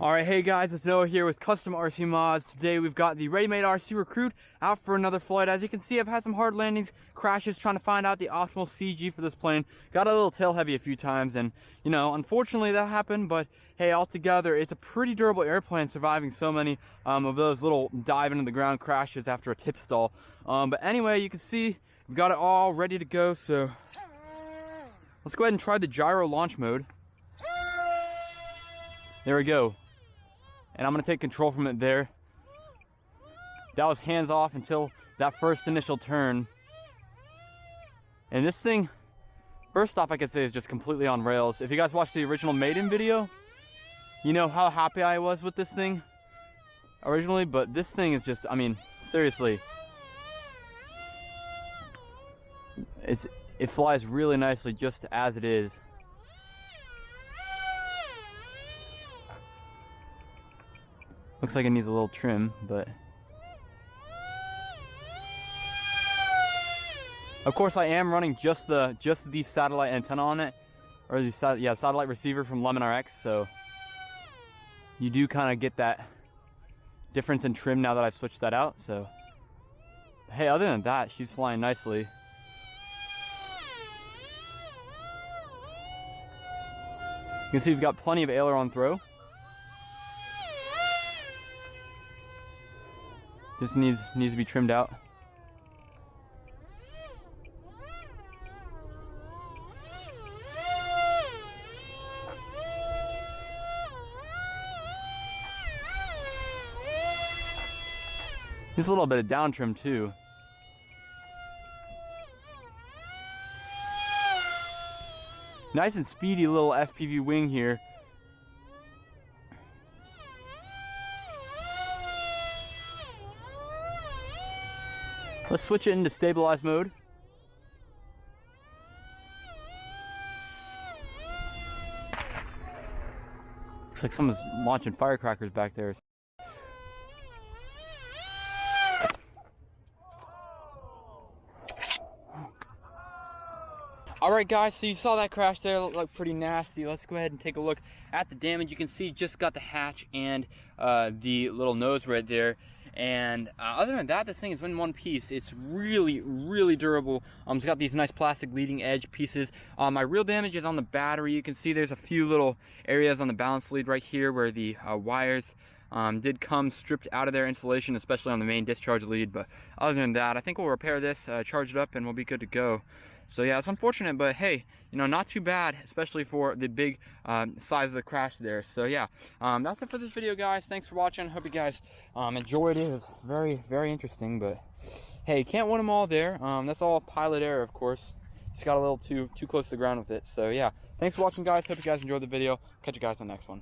Alright, hey guys, it's Noah here with Custom RC Mods. Today we've got the ready-made RC Recruit out for another flight. As you can see, I've had some hard landings, crashes, trying to find out the optimal CG for this plane. Got a little tail heavy a few times, and you know, unfortunately that happened, but hey, altogether, it's a pretty durable airplane, surviving so many of those little dive into the ground crashes after a tip stall. But anyway, you can see we've got it all ready to go, so let's go ahead and try the gyro launch mode. There we go. And I'm going to take control from it there. That was hands off until that first initial turn. And this thing, first off, I could say is just completely on rails. If you guys watched the original Maiden video, you know how happy I was with this thing originally, but this thing is just, I mean, seriously. It flies really nicely just as it is. Looks like it needs a little trim, but of course I am running just the satellite antenna on it, or the satellite receiver from RMRC, so you do kind of get that difference in trim now that I've switched that out. So hey, other than that, she's flying nicely. You can see we've got plenty of aileron throw. Just needs to be trimmed out. Just a little bit of down trim too. Nice and speedy little FPV wing here. Let's switch it into stabilize mode. Looks like someone's launching firecrackers back there. Alright guys, so you saw that crash there, looked like pretty nasty. Let's go ahead and take a look at the damage. You can see just got the hatch and the little nose right there. And other than that, this thing is in one piece. It's really, really durable. It's got these nice plastic leading edge pieces. My real damage is on the battery. You can see there's a few little areas on the balance lead right here where the wires did come stripped out of their insulation, especially on the main discharge lead. But other than that, I think we'll repair this, charge it up, and we'll be good to go. So yeah, it's unfortunate, but hey, you know, not too bad, especially for the big size of the crash there. So yeah, that's it for this video, guys. Thanks for watching. Hope you guys enjoyed it. It was very, very interesting, but hey, can't win them all there. That's all pilot error, of course. Just got a little too close to the ground with it. So yeah, thanks for watching, guys. Hope you guys enjoyed the video. Catch you guys on the next one.